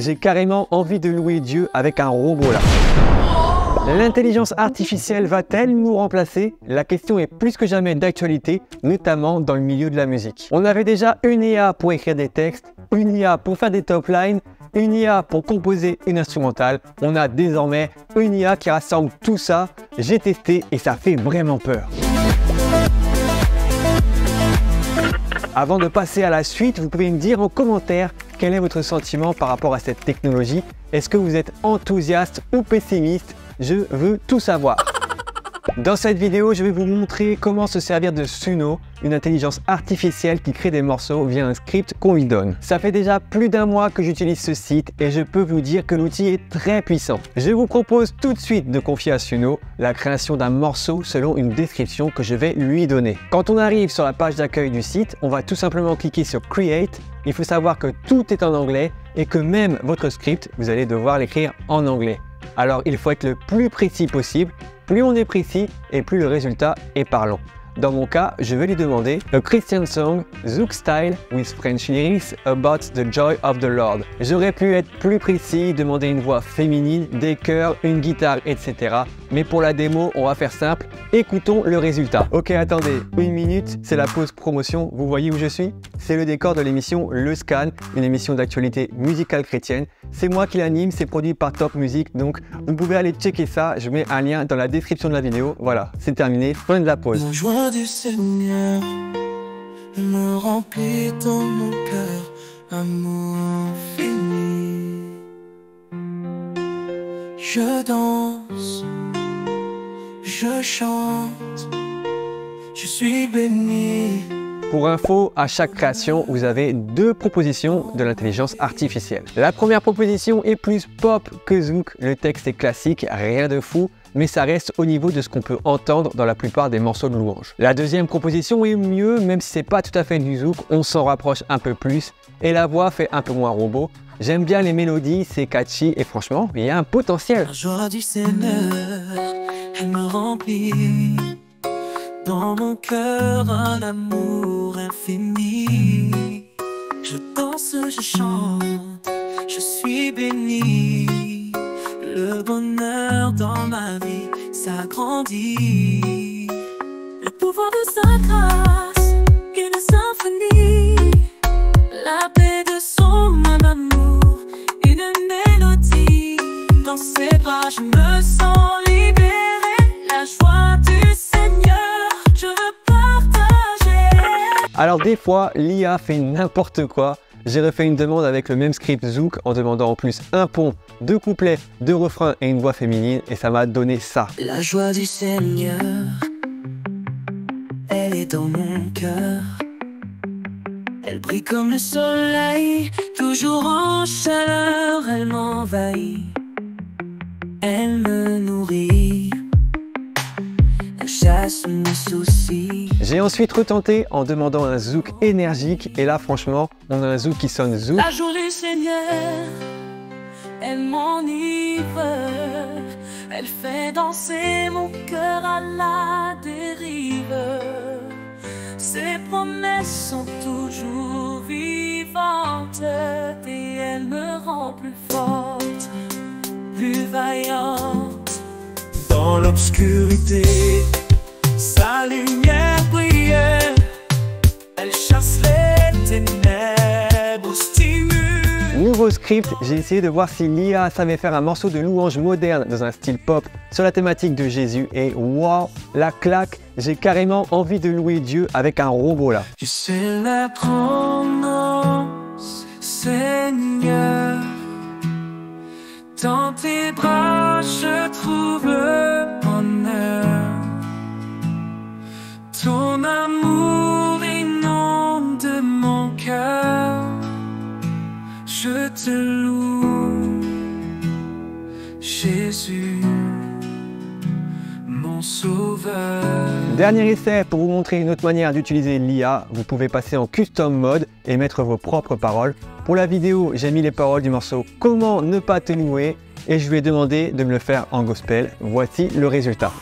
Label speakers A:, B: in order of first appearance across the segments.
A: j'ai carrément envie de louer Dieu avec un robot là. L'intelligence artificielle va-t-elle nous remplacer? La question est plus que jamais d'actualité, notamment dans le milieu de la musique. On avait déjà une IA pour écrire des textes, une IA pour faire des top lines, une IA pour composer une instrumentale. On a désormais une IA qui rassemble tout ça. J'ai testé et ça fait vraiment peur. Avant de passer à la suite, vous pouvez me dire en commentaire quel est votre sentiment par rapport à cette technologie. Est-ce que vous êtes enthousiaste ou pessimiste? Je veux tout savoir. Dans cette vidéo, je vais vous montrer comment se servir de Suno, une intelligence artificielle qui crée des morceaux via un script qu'on lui donne. Ça fait déjà plus d'un mois que j'utilise ce site et je peux vous dire que l'outil est très puissant. Je vous propose tout de suite de confier à Suno la création d'un morceau selon une description que je vais lui donner. Quand on arrive sur la page d'accueil du site, on va tout simplement cliquer sur Create. Il faut savoir que tout est en anglais et que même votre script, vous allez devoir l'écrire en anglais. Alors il faut être le plus précis possible. Plus on est précis et plus le résultat est parlant. Dans mon cas, je vais lui demander A Christian song, Zouk style with French lyrics about the joy of the Lord. J'aurais pu être plus précis, demander une voix féminine, des chœurs, une guitare, etc. Mais pour la démo, on va faire simple. Écoutons le résultat. Ok, attendez, une minute, c'est la pause promotion. Vous voyez où je suis? C'est le décor de l'émission Le Scan, une émission d'actualité musicale chrétienne. C'est moi qui l'anime, c'est produit par Top Music, donc vous pouvez aller checker ça. Je mets un lien dans la description de la vidéo. Voilà, c'est terminé, fin de la pause.
B: La joie du Seigneur me remplit dans mon cœur, amour infini. Je danse, je chante, je suis béni.
A: Pour info, à chaque création, vous avez deux propositions de l'intelligence artificielle. La première proposition est plus pop que zouk. Le texte est classique, rien de fou, mais ça reste au niveau de ce qu'on peut entendre dans la plupart des morceaux de louange. La deuxième proposition est mieux, même si c'est pas tout à fait du zouk, on s'en rapproche un peu plus et la voix fait un peu moins robot. J'aime bien les mélodies, c'est catchy et franchement, il y a un potentiel.
B: La joie du Seigneur, elle me remplit. Dans mon cœur, un amour infini. Je danse, je chante, je suis béni. Le bonheur dans ma vie s'agrandit. Le pouvoir de sa grâce, une symphonie. La paix de son même amour, une mélodie. Dans ses bras, je me sens libéré. La joie du Seigneur.
A: Alors des fois, l'IA fait n'importe quoi. J'ai refait une demande avec le même script Zouk en demandant en plus un pont, deux couplets, deux refrains et une voix féminine et ça m'a donné ça.
B: La joie du Seigneur, elle est dans mon cœur. Elle brille comme le soleil, toujours en chaleur, elle m'envahit. Elle me nourrit. Chasse mes soucis.
A: J'ai ensuite retenté en demandant un zouk énergique et là franchement on a un zouk qui sonne zouk.
B: La joie du Seigneur, elle m'enivre, elle fait danser mon cœur à la dérive. Ses promesses sont toujours vivantes et elle me rend plus forte, plus vaillante. Dans l'obscurité, sa lumière brille, elle chasse les ténèbres, stimule.
A: Nouveau script, j'ai essayé de voir si l'IA savait faire un morceau de louange moderne dans un style pop sur la thématique de Jésus et waouh, la claque, j'ai carrément envie de louer Dieu avec un robot là.
B: Tu sais la promesse, Seigneur. Dans tes bras, je trouve le bonheur. Ton amour inonde mon cœur. Je te loue, Jésus, mon sauveur.
A: Dernier essai pour vous montrer une autre manière d'utiliser l'IA. Vous pouvez passer en custom mode et mettre vos propres paroles. Pour la vidéo, j'ai mis les paroles du morceau Comment ne pas te louer et je lui ai demandé de me le faire en gospel. Voici le résultat.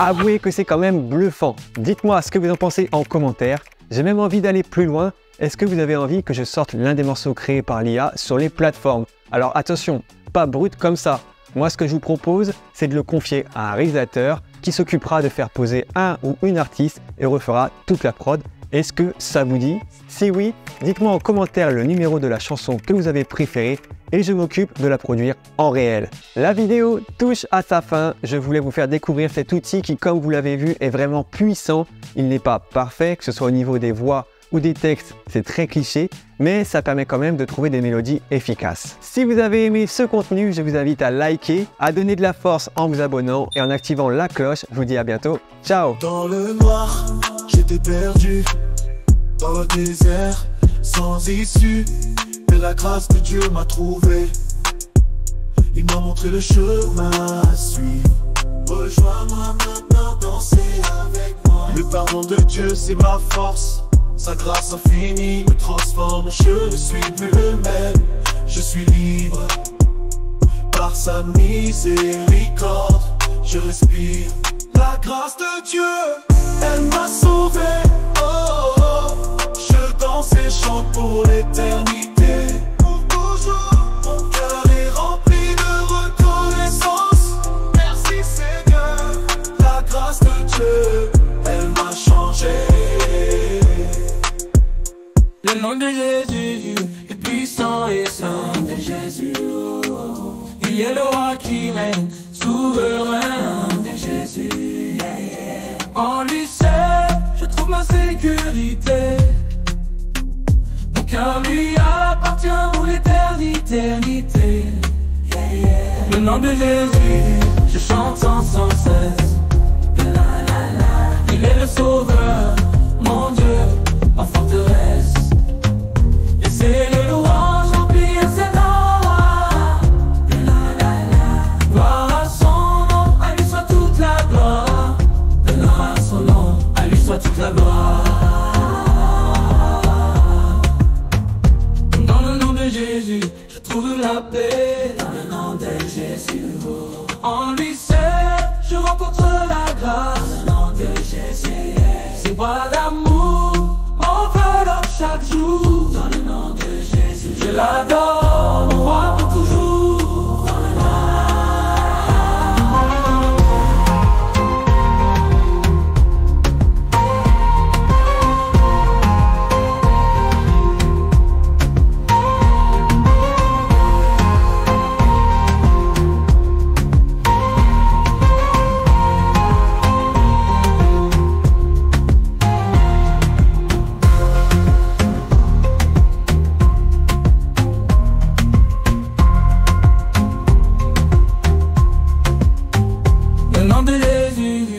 A: Avouez que c'est quand même bluffant. Dites-moi ce que vous en pensez en commentaire. J'ai même envie d'aller plus loin. Est-ce que vous avez envie que je sorte l'un des morceaux créés par l'IA sur les plateformes? Alors attention, pas brut comme ça. Moi, ce que je vous propose, c'est de le confier à un réalisateur qui s'occupera de faire poser un ou une artiste et refera toute la prod. Est-ce que ça vous dit? Si oui, dites-moi en commentaire le numéro de la chanson que vous avez préférée et je m'occupe de la produire en réel. La vidéo touche à sa fin. Je voulais vous faire découvrir cet outil qui, comme vous l'avez vu, est vraiment puissant. Il n'est pas parfait, que ce soit au niveau des voix ou des textes, c'est très cliché, mais ça permet quand même de trouver des mélodies efficaces. Si vous avez aimé ce contenu, je vous invite à liker, à donner de la force en vous abonnant et en activant la cloche. Je vous dis à bientôt. Ciao!
C: Dans le noir, j'étais perdu, dans le désert, sans issue, mais la grâce de Dieu m'a trouvé. Il m'a montré le chemin à suivre. Rejoins-moi maintenant, danser avec moi. Le pardon de Dieu, c'est ma force. Sa grâce infinie me transforme, je ne suis plus le même, je suis libre. Par sa miséricorde, je respire. La grâce de Dieu, elle m'a sauvé. Oh, oh, oh. Je danse et chante pour l'éternité. Pour toujours, mon cœur est rempli de reconnaissance. Merci Seigneur, la grâce de Dieu, elle m'a changé. Le nom de Jésus est puissant et saint de Jésus. Il est le roi qui règne, souverain de Jésus. En lui seul, je trouve ma sécurité. Mon cœur lui appartient pour l'éternité. Le nom de Jésus, je chante sans cesse. Il est le sauveur, mon Dieu, ma forteresse. C'est le louange rempli à cet endroit. Gloire à son nom, à lui soit toute la gloire. Gloire à son nom, à lui soit toute la gloire. Dans le nom de Jésus, je trouve la paix. Dans le nom de Jésus, en lui seul, je rencontre la grâce. Dans le nom de Jésus, ses bras d'amour m'enveloppent chaque jour. Dans le nom de Jésus, je l'adore, mon roi pour toujours.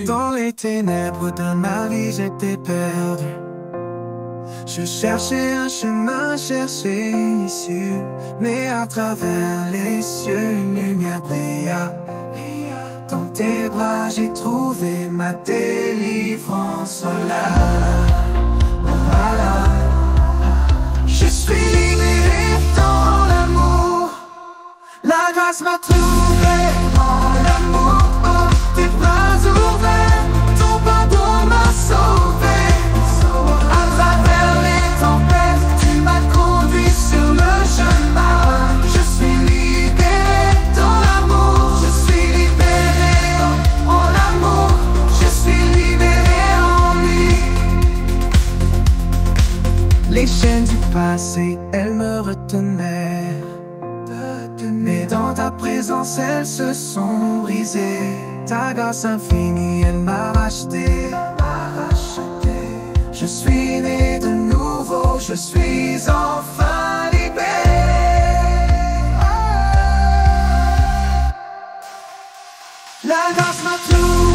C: Dans le ténèbres de ma vie, j'étais perdu. Je cherchais un chemin, cherchais une issue. Mais à travers les cieux, une lumière brilla. Dans tes bras, j'ai trouvé ma délivrance. Oh là, oh là. Je suis libéré dans l'amour. La grâce m'a trouvé en l'amour. Oh, tes bras ouverts. Pardon m'a sauvé. À travers les tempêtes, tu m'as conduit sur le chemin. Je suis libéré dans l'amour. Je suis libéré en l'amour. Je suis libéré en lui. Les chaînes du passé, elles me retenaient. Mais dans ta présence, elles se sont brisées. Ta grâce infinie, elle m'a racheté. Je suis né de nouveau, je suis enfin libéré. La grâce m'a trouvé.